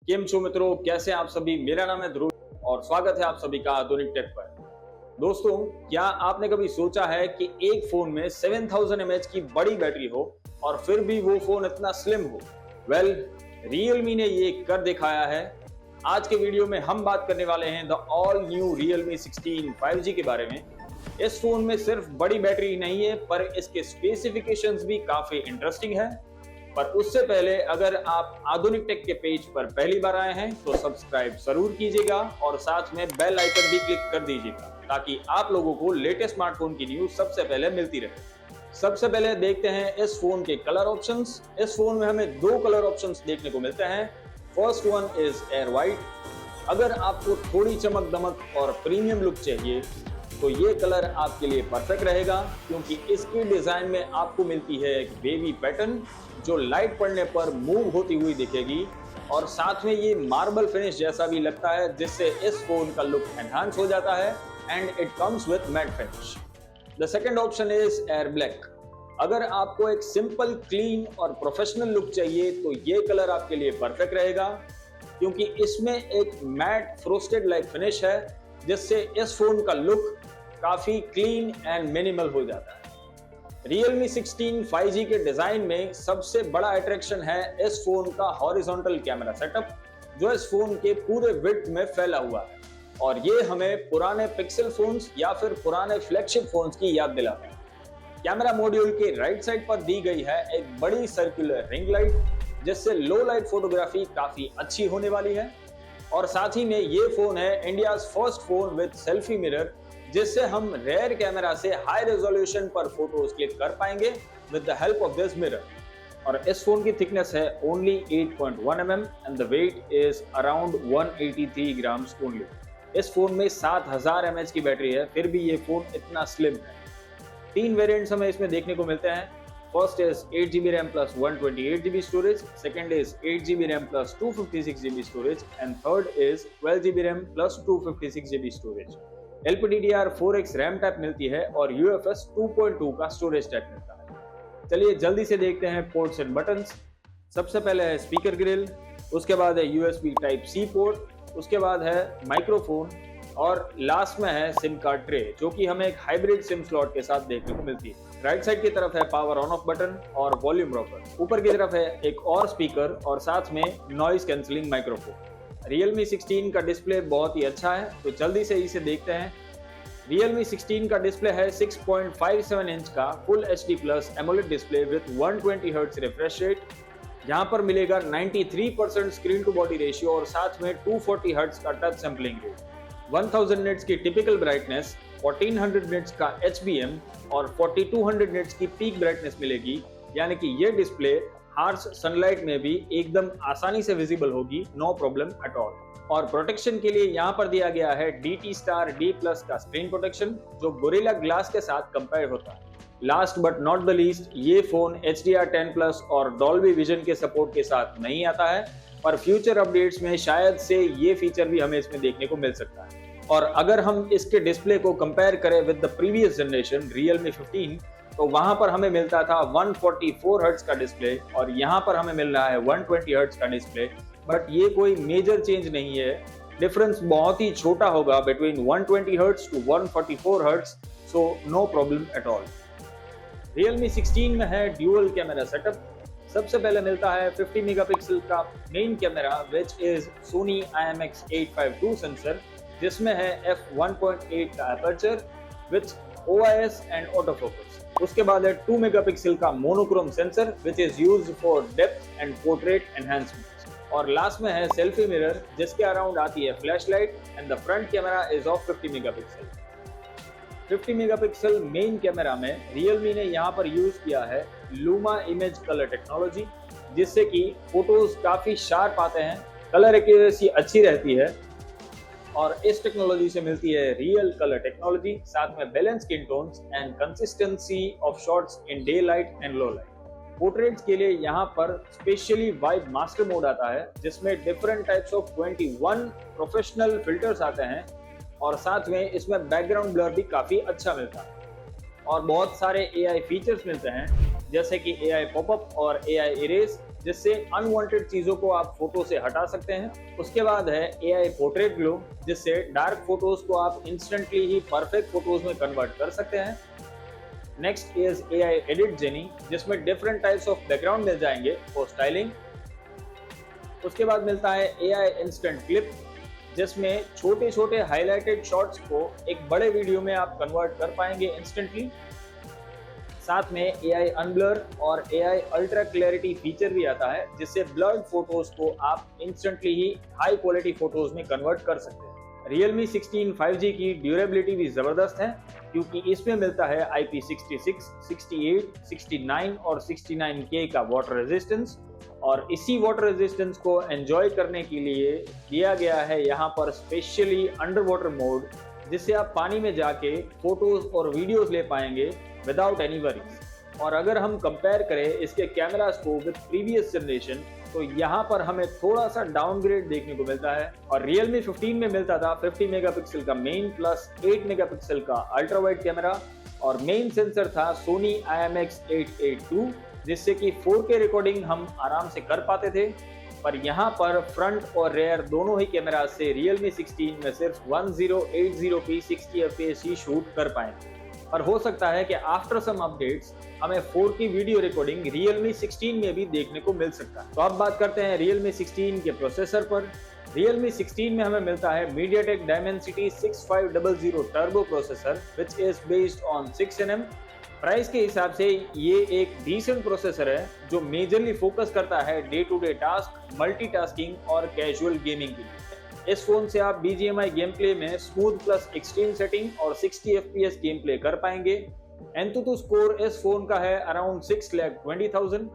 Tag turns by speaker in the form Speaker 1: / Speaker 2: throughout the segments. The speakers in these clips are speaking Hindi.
Speaker 1: केम छो मित्रों, कैसे आप सभी। मेरा नाम है ध्रुव और स्वागत है आप सभी का आधुनिक टेक पर। दोस्तों, क्या आपने कभी सोचा है कि एक फोन में 7000 mAh की बड़ी बैटरी हो और फिर भी वो फोन इतना स्लिम हो? वेल, Realme ने ये कर दिखाया है। आज के वीडियो में हम बात करने वाले हैं the all new Realme 16 5G के बारे में। इस फोन में सिर्फ बड़ी बैटरी नहीं है, पर इसके स्पेसिफिकेशंस भी काफी इंटरेस्टिंग है। पर उससे पहले अगर आप आधुनिक टेक के पेज पर पहली बार आए हैं तो सब्सक्राइब जरूर कीजिएगा और साथ में बेल आइकन भी क्लिक कर दीजिएगा ताकि आप लोगों को लेटेस्ट स्मार्टफोन की न्यूज सबसे पहले मिलती रहे। सबसे पहले देखते हैं इस फोन के कलर ऑप्शंस। इस फोन में हमें दो कलर ऑप्शंस देखने को मिलते हैं। First one is air white. अगर आपको थोड़ी चमक दमक और प्रीमियम लुक चाहिए तो ये कलर आपके लिए परफेक्ट रहेगा, क्योंकि इसकी डिजाइन में आपको मिलती है एक बेबी पैटर्न जो लाइट पड़ने पर मूव होती हुई दिखेगी और साथ में ये मार्बल फिनिश जैसा भी लगता है, जिससे इस फोन का लुक एनहांस हो जाता है and it comes with matte finish. The second option is air black. अगर आपको एक सिंपल, क्लीन और प्रोफेशनल लुक चाहिए तो ये कलर आपके लिए परफेक्ट रहेगा, क्योंकि इसमें एक मैट फ्रोस्टेड लाइक फिनिश है, जिससे इस फोन का लुक काफी क्लीन एंड मिनिमल हो जाता है। Realme 16 5G के डिजाइन में सबसे बड़ा अट्रैक्शन है इस फोन का हॉरिजॉन्टल कैमरा सेटअप, जो इस फोन के पूरे विड्थ में फैला हुआ है और ये हमें पुराने पिक्सल फोन्स या फिर पुराने फ्लैगशिप फोन्स की याद दिलाता है। कैमरा मॉड्यूल के राइट साइड पर दी गई है एक बड़ी सर्कुलर रिंग लाइट, जिससे लो लाइट फोटोग्राफी काफी अच्छी होने वाली है। और साथ ही में ये फोन है India's first phone with selfie mirror, जिससे हम रेयर कैमरा से हाई रेजोल्यूशन पर फोटोज क्लिक कर पाएंगे with the help of this mirror. और इस फोन की थिकनेस है only 8.1 mm and the weight is around 183 grams only. इस फोन में 7000 mAh की बैटरी है, फिर भी ये फोन इतना स्लिम है। 3 वेरिएंट्स हमें इसमें देखने को मिलते हैं। First is 8GB RAM plus 128GB storage, second is 8GB RAM plus 256GB storage and third is 12GB RAM plus 256GB storage। LPDDR4X RAM type मिलती है और UFS 2.2 का स्टोरेज टाइप मिलता है। चलिए जल्दी से देखते हैं पोर्ट्स एंड बटन्स। सबसे पहले है स्पीकर ग्रिल, उसके बाद है USB Type-C पोर्ट, उसके बाद है माइक्रोफोन और लास्ट में है सिम कार्ड ट्रे, जो कि हमें एक हाइब्रिड सिम स्लॉट के साथ देखने को मिलती है। राइट साइड की तरफ है पावर ऑन ऑफ बटन और वॉल्यूम रॉकर। ऊपर की तरफ है एक और स्पीकर और साथ में नॉइज कैंसिलिंग माइक्रोफोन। Realme 16 का डिस्प्ले बहुत ही अच्छा है, तो जल्दी से इसे देखते हैं। Realme 16 का डिस्प्ले है 6.57 इंच का full HD plus AMOLED display with 120 hertz refresh rate. यहाँ पर मिलेगा 93% स्क्रीन टू बॉडी रेशियो और साथ में 240 हर्ट्ज का टच सैंपलिंग रेट, 1000 निट्स की टिपिकल ब्राइटनेस, 1400 निट्स का HBM और 4200 निट्स की पीक ब्राइटनेस मिलेगी। यानी कि ये डिस्प्ले हार्श सनलाइट में भी एकदम आसानी से विजिबल होगी, नो प्रॉब्लम एट ऑल। और प्रोटेक्शन के लिए यहाँ पर दिया गया है DT Star D+ का स्क्रीन प्रोटेक्शन, जो गोरिल्ला ग्लास के साथ कंपेयर होता है। Last but not the least, ये फोन HDR10+ और Dolby Vision के सपोर्ट के साथ नहीं आता है, पर फ्यूचर अपडेट्स में शायद से ये फीचर भी हमें इसमें देखने को मिल सकता है। और अगर हम इसके डिस्प्ले को कंपेयर करें with the previous generation Realme 15, तो वहां पर हमें मिलता था 144 हर्ट्ज का डिस्प्ले और यहाँ पर हमें मिल रहा है 120 हर्ट्ज का डिस्प्ले। बट ये कोई मेजर चेंज नहीं है, डिफरेंस बहुत ही छोटा होगा between 120 hertz to 144 hertz, so no problem at all. Realme 16 में है ड्यूअल कैमरा सेटअप। सबसे पहले मिलता है 50 मेगापिक्सल का main camera which is Sony IMX852 sensor, जिसमें है f1.8 का aperture with OIS and auto focus. उसके बाद है 2 मेगापिक्सल का monochrome sensor which is used for depth and portrait enhancement. और लास्ट में है सेल्फी मिरर, जिसके अराउंड आती है flashlight and the front camera is of 50 megapixel. 50 megapixel main camera में Realme ने यहाँ पर यूज किया है लूमा इमेज कलर टेक्नोलॉजी, जिससे कि फोटोज काफी शार्प आते हैं, कलर एक्यूरेसी अच्छी रहती है और इस टेक्नोलॉजी से मिलती है रियल कलर टेक्नोलॉजी, साथ में balance skin tones and consistency of shots in day light and low light. Portraits के लिए यहाँ पर स्पेशली वाइब मास्टर मोड आता है, जिसमें different types of 21 professional filters आते हैं और साथ में इसमें बैकग्राउंड ब्लर भी काफी अच्छा मिलता है और बहुत सारे AI फीचर्स मिलते हैं, जैसे कि AI पॉपअप और AI इरेज, जिससे अनवांटेड चीजों को आप फोटो से हटा सकते हैं। उसके बाद है AI पोर्ट्रेट ग्लो, जिससे डार्क फोटोज को आप इंस्टेंटली ही परफेक्ट फोटोज में कन्वर्ट कर सकते हैं। Next is AI edit jenny, जिसमें डिफरेंट टाइप्स ऑफ बैकग्राउंड मिल जाएंगे फॉर स्टाइलिंग। उसके बाद मिलता है AI इंस्टेंट क्लिप, जिसमें छोटे छोटे हाईलाइटेड शॉट्स को एक बड़े वीडियो में आप कन्वर्ट कर पाएंगे इंस्टेंटली। साथ में AI अनब्लर और AI अल्ट्रा क्लैरिटी फीचर भी आता है, जिससे ब्लर्ड फोटोज को आप इंस्टेंटली ही हाई क्वालिटी फोटोज में कन्वर्ट कर सकते हैं। Realme 16 5G की ड्यूरेबिलिटी भी जबरदस्त है, क्योंकि इसमें मिलता है IP66, 68, 69 और 69K का वाटर रेजिस्टेंस, और इसी वाटर रेजिस्टेंस को एंजॉय करने के लिए दिया गया है यहाँ पर स्पेशली अंडर वाटर मोड, जिससे आप पानी में जाके फोटोज और वीडियोस ले पाएंगे विदाउट एनी वरीज। और अगर हम कंपेयर करें इसके कैमरास को विद प्रीवियस जनरेशन, तो यहाँ पर हमें थोड़ा सा डाउनग्रेड देखने को मिलता है। और Realme 15 में मिलता था 50 मेगापिक्सल का मेन प्लस 8 मेगापिक्सल का अल्ट्रा वाइड कैमरा, और मेन सेंसर था Sony IMX882, जिससे कि 4K रिकॉर्डिंग हम आराम से कर पाते थे। पर यहाँ पर फ्रंट और रेयर दोनों ही कैमरा से Realme 16 में सिर्फ 1080p 60 fps ही शूट कर पाएंगे। और हो सकता है कि आफ्टर सम अपडेट्स हमें 4K वीडियो रिकॉर्डिंग Realme 16 में भी देखने को मिल सकता है। तो अब बात करते हैं Realme 16 के प्रोसेसर पर। Realme 16 में हमें मिलता है MediaTek Dimensity 6500 turbo processor, which is based on 6nm। Price के हिसाब से ये एक डिसेंट प्रोसेसर है, जो मेजरली फोकस करता है day to day task, multitasking और कैजुअल गेमिंग के लिए। इस फोन से आप BGMI गेम प्ले में स्मूथ प्लस एक्सट्रीम सेटिंग और 60 FPS गेम प्ले कर पाएंगे। Antutu स्कोर इस फोन का है अराउंड 6,20,000।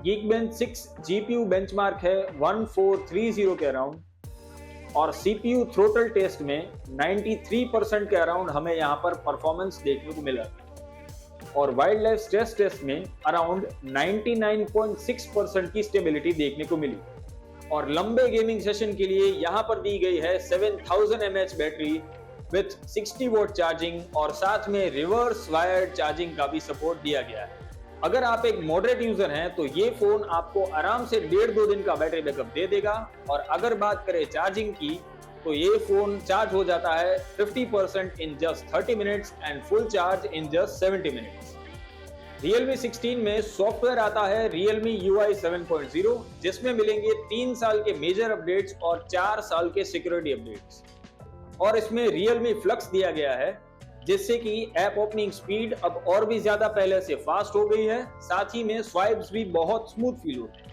Speaker 1: Geekbench 6 GPU बेंचमार्क है 1430 के अराउंड, और CPU थ्रोटल टेस्ट में 93% के अराउंड हमें यहाँ पर परफॉर्मेंस देखने को मिला, और वाइल्ड लाइफ स्ट्रेस टेस्ट में अराउंड 99.6% की स्टेबिलिटी देखने को मिली। और लंबे गेमिंग सेशन के लिए यहाँ पर दी गई है 7000 mAh battery with 60 watt charging, और साथ में रिवर्स वायर्ड चार्जिंग का भी सपोर्ट दिया गया है। अगर आप एक मॉडरेट यूजर हैं तो ये फोन आपको आराम से 1.5-2 दिन का बैटरी बैकअप दे देगा। और अगर बात करें चार्जिंग की, तो ये फोन चार्ज हो जाता है 50% in just 30 minutes and full charge in just 70 minutes. Realme 16 में सॉफ्टवेयर आता है Realme UI 7.0, जिसमें मिलेंगे 3 साल के मेजर अपडेट्स और 4 साल के सिक्योरिटी अपडेट्स। और इसमें Realme Flux दिया गया है, जिससे कि ऐप ओपनिंग स्पीड अब और भी ज्यादा पहले से फास्ट हो गई है, साथ ही में स्वाइप्स भी बहुत स्मूथ फील होते हैं।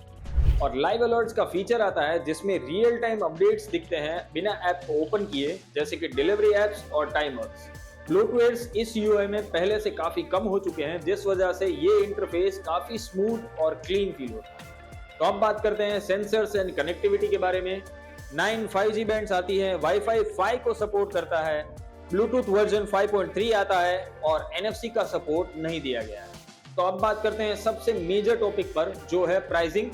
Speaker 1: और लाइव अलर्ट्स का फीचर आता है, जिसमें रियल टाइम अपडेट्स दिखते हैं बिना ऐप को ओपन किए, जैसे कि डिलीवरी एप्स और टाइमर्स। ब्लोटवेयर्स इस UI में पहले से काफी कम हो चुके हैं, जिस वजह से ये इंटरफेस काफी स्मूथ और क्लीन फील होता है। तो अब बात करते हैं सेंसर्स एंड कनेक्टिविटी के बारे में। 9 5G बैंड्स आती है, वाईफाई 5 को सपोर्ट करता है, ब्लूटूथ वर्जन 5.3 आता है, और NFC का सपोर्ट नहीं दिया गया है। तो अब बात करते हैं सबसे मेजर टॉपिक पर, जो है प्राइसिंग।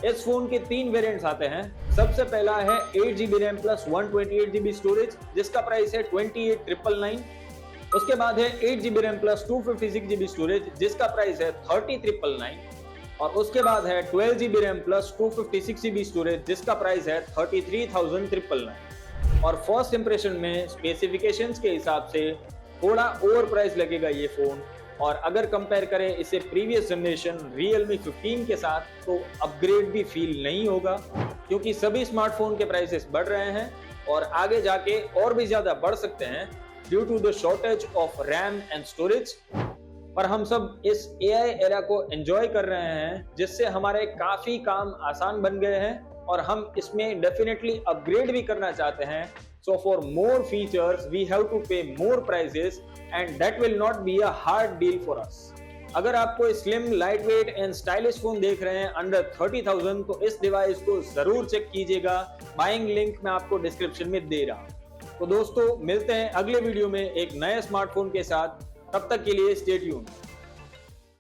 Speaker 1: इस फोन के 3 वेरिएंट्स आते हैं। सबसे पहला है 8GB RAM plus 128GB storage, जिसका प्राइस है 28,999। उसके बाद है 8GB RAM plus 256GB storage, जिसका प्राइस है 30,999। और उसके बाद है 12GB RAM plus 256GB storage, जिसका प्राइस है 33,999। और फर्स्ट इंप्रेशन में स्पेसिफिकेशंस के हिसाब से थोड़ा ओवर प्राइस लगेगा ये फोन, और अगर कंपेयर करें इसे प्रीवियस जनरेशन Realme 15 के साथ, तो अपग्रेड भी फील नहीं होगा, क्योंकि सभी स्मार्टफोन के प्राइसेस बढ़ रहे हैं और आगे जाके और भी ज्यादा बढ़ सकते हैं due to the shortage of RAM and storage. पर हम सब इस AI एरा को एंजॉय कर रहे हैं, जिससे हमारे काफी काम आसान बन गए हैं, और हम इसमें डेफिनेटली अपग्रेड भी करना चाहते हैं। So for more features, we have to pay more prices, and that will not be a hard deal for us. अगर आप कोई slim, light weight and stylish phone देख रहे हैं अंडर 30,000, तो इस डिवाइस को जरूर चेक कीजिएगा। बाइंग लिंक मैं आपको डिस्क्रिप्शन में दे रहा हूँ। तो दोस्तों, मिलते हैं अगले वीडियो में एक नए स्मार्टफोन के साथ। तब तक के लिए स्टे ट्यून्ड।